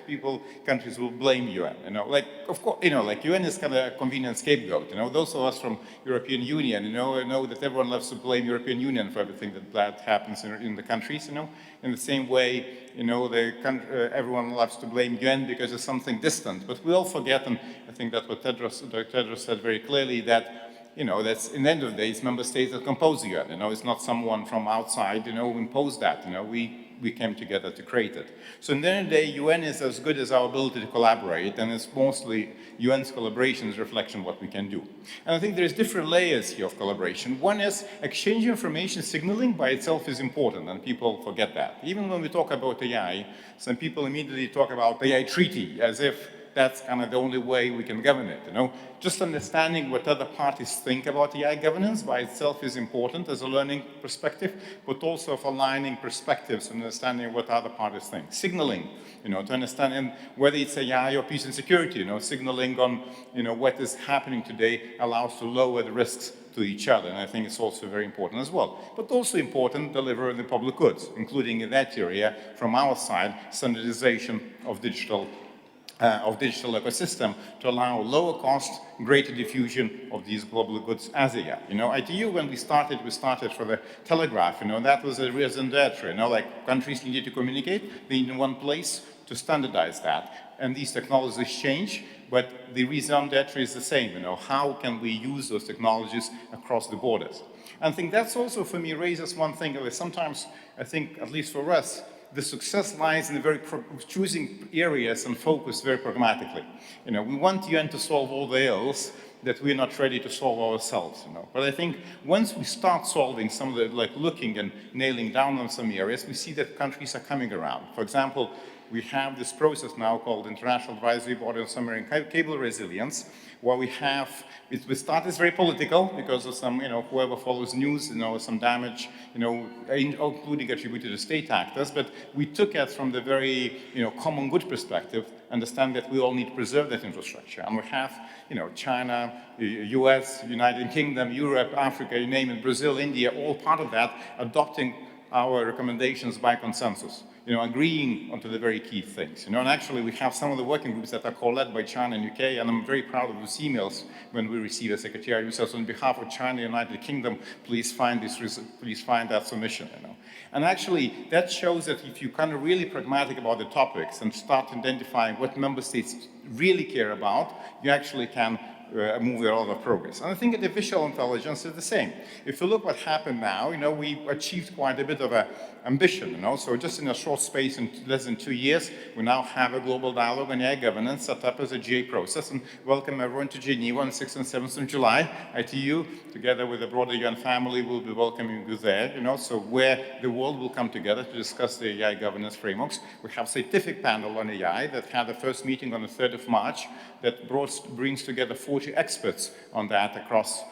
countries will blame UN, like, of course, like UN is kind of a convenient scapegoat, those of us from European Union, know that everyone loves to blame European Union for everything that happens in the countries, in the same way, everyone loves to blame UN because it's something distant. But we all forget, and I think that's what Dr. Tedros said very clearly, that, that's in the end of the day, it's member states that compose the UN. It's not someone from outside, who imposed that. We came together to create it. So in the end of the day, UN is as good as our ability to collaborate, and it's mostly UN's collaboration is a reflection of what we can do. And I think there's different layers here of collaboration. One is exchange information signaling by itself is important, and people forget that. Even when we talk about AI, some people immediately talk about AI treaty as if that's kind of the only way we can govern it, Just understanding what other parties think about AI governance by itself is important as a learning perspective, but also of aligning perspectives and understanding what other parties think. Signaling, to understand whether it's AI or peace and security, signaling on, what is happening today allows to lower the risks to each other, and I think it's also very important as well. But also important, delivering the public goods, including in that area, from our side, standardization of digital ecosystem to allow lower cost, greater diffusion of these global goods as AI. ITU, when we started for the telegraph, that was a raison d'etre, like countries needed to communicate, be in one place to standardize that. And these technologies change, but the raison d'etre is the same, how can we use those technologies across the borders? And I think that's also, for me, raises one thing, sometimes, I think, at least for us, the success lies in choosing areas and focus very pragmatically. We want UN to solve all the ills that we're not ready to solve ourselves. But I think once we start solving some of the, looking and nailing down on some areas, we see that countries are coming around. For example, we have this process now called International Advisory Board on Submarine Cable Resilience, where we have, we start as very political because of some, whoever follows news, some damage, including attributed to state actors, but we took it from the very, common good perspective, understand that we all need to preserve that infrastructure. And we have, China, US, United Kingdom, Europe, Africa, you name it, Brazil, India, all part of that, adopting our recommendations by consensus. Agreeing onto the very key things. And actually we have some of the working groups that are co-led by China and UK, and I'm very proud of those emails when we receive a secretariat. So on behalf of China and United Kingdom, please find that submission. And actually that shows that if you kind of really pragmatic about the topics and start identifying what member states really care about, you actually can move a lot of progress. And I think artificial intelligence is the same. If you look what happened now, we achieved quite a bit of ambition, So just in a short space, in less than 2 years, we now have a global dialogue on AI governance set up as a GA process, and welcome everyone to Geneva on 6th and 7th of July. ITU, together with the broader UN family, will be welcoming you there, so where the world will come together to discuss the AI governance frameworks. We have a scientific panel on AI that had the first meeting on the 3rd of March that brings together 40 experts on that across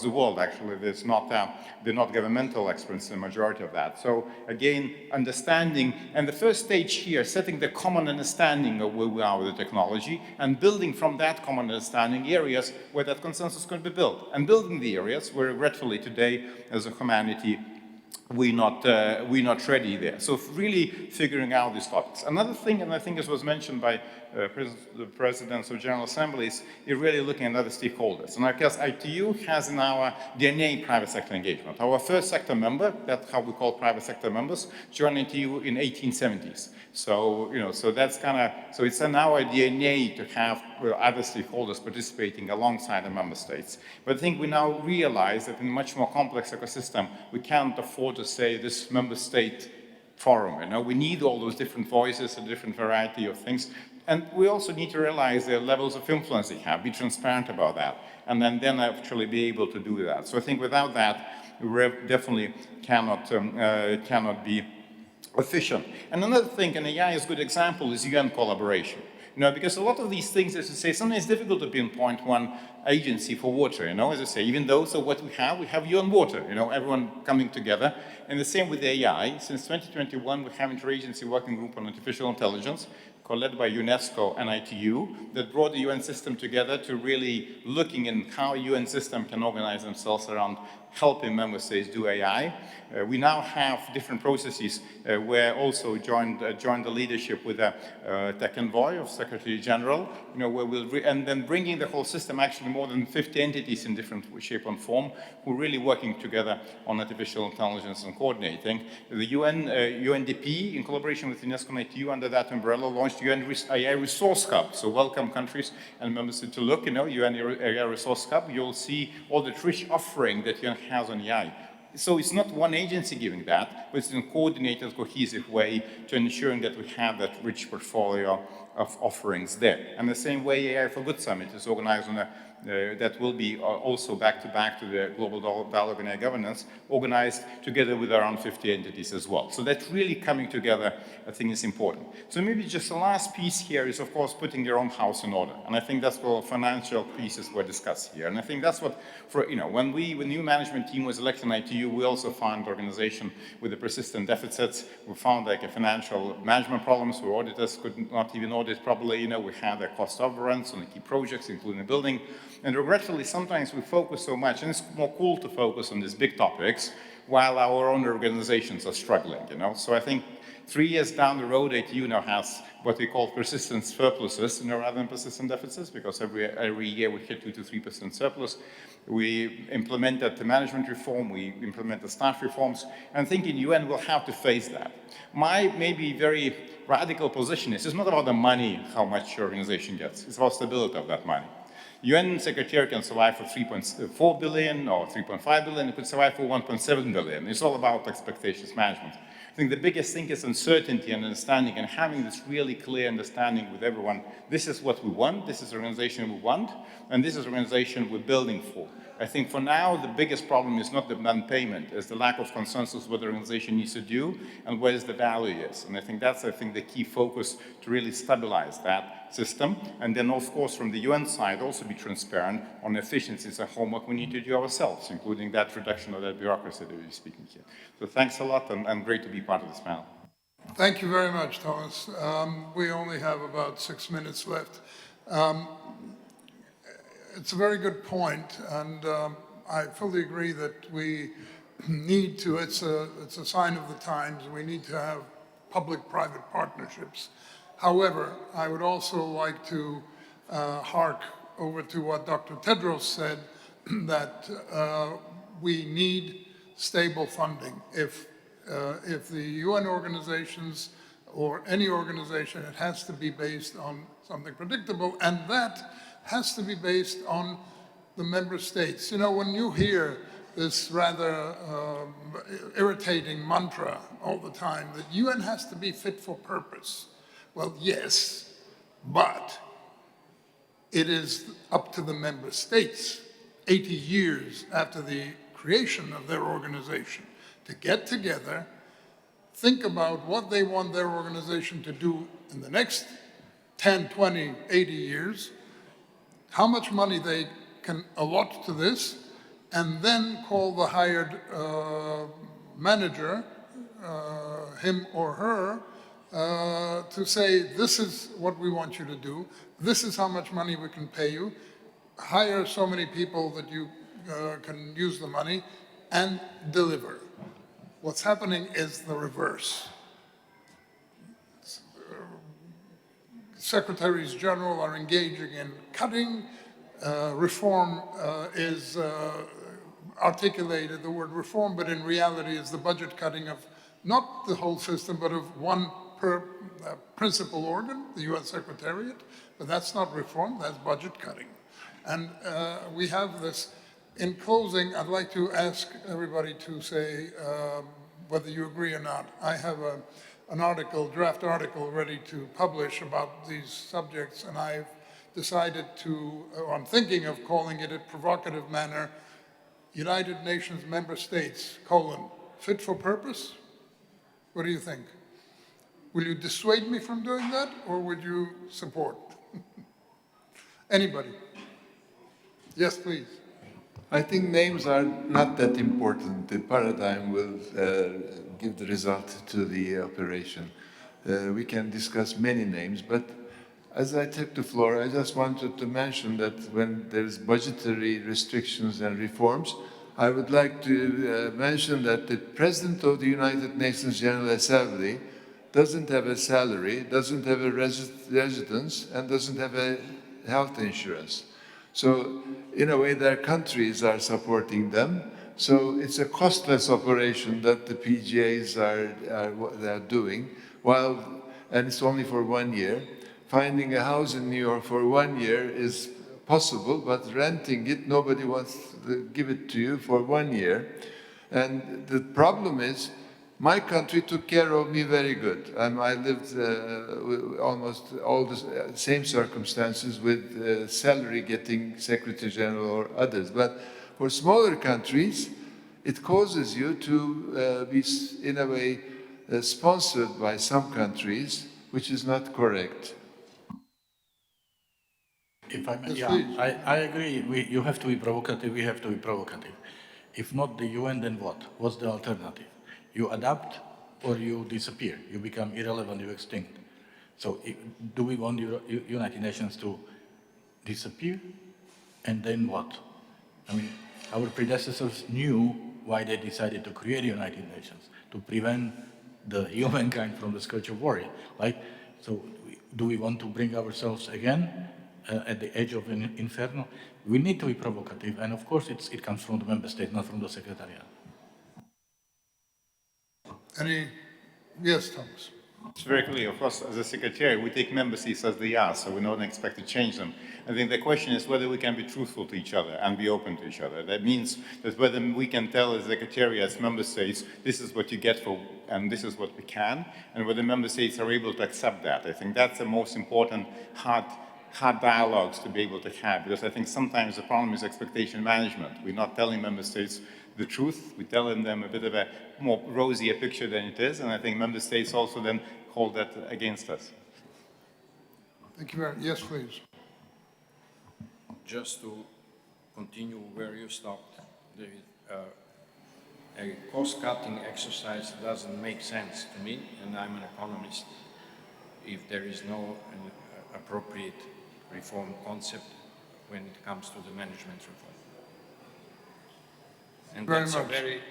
the world. Actually, they're not governmental experts, the majority of that. So again, understanding, and the first stage here, setting the common understanding of where we are with the technology, and building from that common understanding areas where that consensus can be built, and building the areas where regretfully today, as a humanity, we're not ready there. So really figuring out these topics. Another thing, and I think this was mentioned by the presidents of General Assemblies, is really looking at other stakeholders. And I guess ITU has in our DNA private sector engagement. Our first sector member, that's how we call private sector members, joined ITU in 1870s. So, so that's so it's in our DNA to have other stakeholders participating alongside the member states. But I think we now realize that in a much more complex ecosystem, we can't afford to say this member state forum. We need all those different voices, a different variety of things. And we also need to realize the levels of influence they have, be transparent about that, and then actually be able to do that. So I think without that, we definitely cannot be efficient. And another thing, and AI is a good example, is UN collaboration. Because a lot of these things, as I say, sometimes it's difficult to pinpoint one agency for water, as I say, even though, so what we have UN Water, everyone coming together. And the same with AI. Since 2021, we have interagency working group on artificial intelligence, led by UNESCO and ITU, that brought the UN system together to really looking in how UN system can organize themselves around helping member states do AI. We now have different processes where also joined the leadership with a tech envoy of Secretary General, where and then bringing the whole system, actually more than 50 entities in different shape and form, who are really working together on artificial intelligence and coordinating. The UNDP, in collaboration with UNESCO and ITU, under that umbrella, launched UN AI Resource Hub. So welcome countries and members to look, UN AI Resource Hub. You'll see all the rich offering that UN has on AI. So it's not one agency giving that, but it's in a coordinated, cohesive way to ensuring that we have that rich portfolio of offerings there. And the same way AI for Good Summit is organized on that will be also back-to-back to the Global Dialogue on AI Governance, organized together with around 50 entities as well. So that's really coming together, I think, is important. So maybe just the last piece here is, of course, putting your own house in order. And I think that's what financial pieces were discussed here. And I think that's what, when the new management team was elected in ITU, we also found organization with the persistent deficits. We found like a financial management problems where auditors could not even audit properly. We had the cost overruns on the key projects, including the building. And regretfully, sometimes we focus so much, and it's more cool to focus on these big topics while our own organizations are struggling, So I think 3 years down the road, ITU now has what we call persistent surpluses, rather than persistent deficits, because every year we hit 2 to 3% surplus. We implemented the management reform, we implemented staff reforms, and I think in UN we'll have to face that. My maybe very radical position is, it's not about the money, how much your organization gets, it's about stability of that money. UN Secretariat can survive for 3.4 billion or 3.5 billion, it could survive for 1.7 billion. It's all about expectations management. I think the biggest thing is uncertainty and understanding, and having this really clear understanding with everyone. This is what we want, this is the organization we want, and this is the organization we're building for. I think for now, the biggest problem is not the non-payment, it's the lack of consensus what the organization needs to do and where the value is. And I think that's, the key focus to really stabilize that system. And then, of course, from the UN side, also be transparent on efficiencies and homework we need to do ourselves, including that reduction of that bureaucracy that we're speaking here. So thanks a lot, and great to be part of this panel. Thank you very much, Tomas. We only have about 6 minutes left. It's a very good point, and I fully agree that we need to, it's a sign of the times, we need to have public-private partnerships. However, I would also like to hark over to what Dr. Tedros said, that we need stable funding. If the UN organizations or any organization, it has to be based on something predictable, and that has to be based on the member states. When you hear this rather irritating mantra all the time, that UN has to be fit for purpose. Well, yes, but it is up to the member states, 80 years after the creation of their organization, to get together, think about what they want their organization to do in the next 10, 20, 80 years, how much money they can allot to this, and then call the hired manager, him or her, to say, this is what we want you to do, this is how much money we can pay you, hire so many people that you can use the money, and deliver. What's happening is the reverse. Secretaries General are engaging in cutting. Reform is articulated, the word reform, but in reality is the budget cutting of not the whole system, but of one per principal organ, the UN Secretariat. But that's not reform, that's budget cutting. And we have this. In closing, I'd like to ask everybody to say whether you agree or not. I have an article, draft article, ready to publish about these subjects, and I've decided to, or I'm thinking of calling it a provocative manner, United Nations Member States, fit for purpose? What do you think? Will you dissuade me from doing that, or would you support? Anybody? Yes, please. I think names are not that important. The paradigm will give the result to the operation. We can discuss many names, but as I took the floor, I just wanted to mention that when there's budgetary restrictions and reforms, I would like to mention that the President of the United Nations General Assembly doesn't have a salary, doesn't have a residence, and doesn't have a health insurance. So, in a way, their countries are supporting them. So it's a costless operation that the PGAs are doing, and it's only for 1 year. Finding a house in New York for 1 year is possible, but renting it, nobody wants to give it to you for 1 year. And the problem is, my country took care of me very good. I lived almost all the same circumstances with salary getting Secretary General or others. But for smaller countries, it causes you to be, in a way, sponsored by some countries, which is not correct. If I may, yeah, I agree. You have to be provocative, we have to be provocative. If not the UN, then what? What's the alternative? You adapt or you disappear. You become irrelevant, you extinct. So do we want United Nations to disappear? And then what? I mean, our predecessors knew why they decided to create United Nations, to prevent the humankind from the scourge of war. Right? So do we want to bring ourselves again at the edge of an inferno? We need to be provocative, and of course it comes from the member state, not from the Secretariat. Yes, Thomas. It's very clear. Of course, as a secretary, we take member states as they are, so we don't expect to change them. I think the question is whether we can be truthful to each other and be open to each other. That means that whether we can tell as secretary, as member states, this is what you get for, and this is what we can, and whether member states are able to accept that. I think that's the most important hard dialogues to be able to have, because I think sometimes the problem is expectation management. We're not telling member states the truth. We're telling them a bit of a more rosier picture than it is, and I think member states also then hold that against us. Thank you very much. Yes, please. Just to continue where you stopped, David, a cost-cutting exercise doesn't make sense to me, and I'm an economist, if there is no appropriate reform concept when it comes to the management reform. And that's a very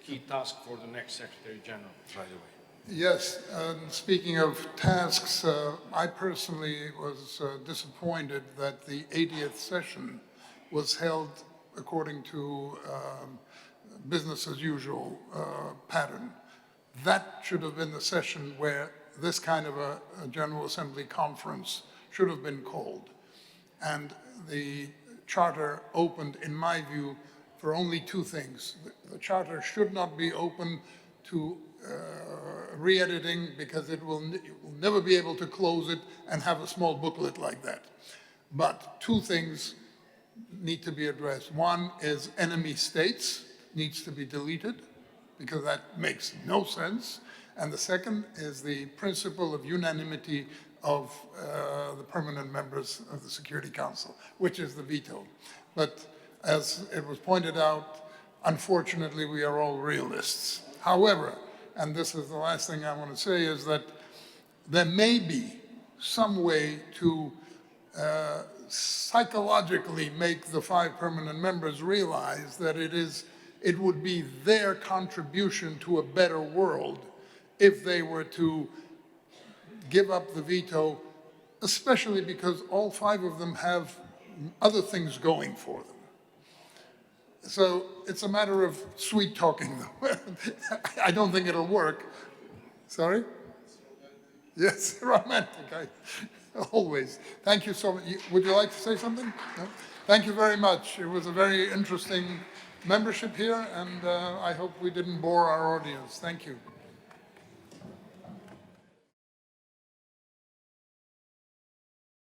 key task for the next Secretary General, by the way. Yes, speaking of tasks, I personally was disappointed that the 80th session was held according to business as usual pattern. That should have been the session where this kind of a General Assembly conference should have been called. And the Charter opened, in my view, for only two things. The Charter should not be open to re-editing because it will never be able to close it and have a small booklet like that. But two things need to be addressed. One is enemy states needs to be deleted because that makes no sense. And the second is the principle of unanimity of the permanent members of the Security Council, which is the veto. But as it was pointed out, unfortunately, we are all realists. However, and this is the last thing I want to say, is that there may be some way to psychologically make the 5 permanent members realize that it is it would be their contribution to a better world if they were to give up the veto, especially because all 5 of them have other things going for them. So it's a matter of sweet talking, though. I don't think it'll work. Sorry? Yes, romantic, always. Thank you so much. Would you like to say something? No? Thank you very much. It was a very interesting membership here, and I hope we didn't bore our audience. Thank you.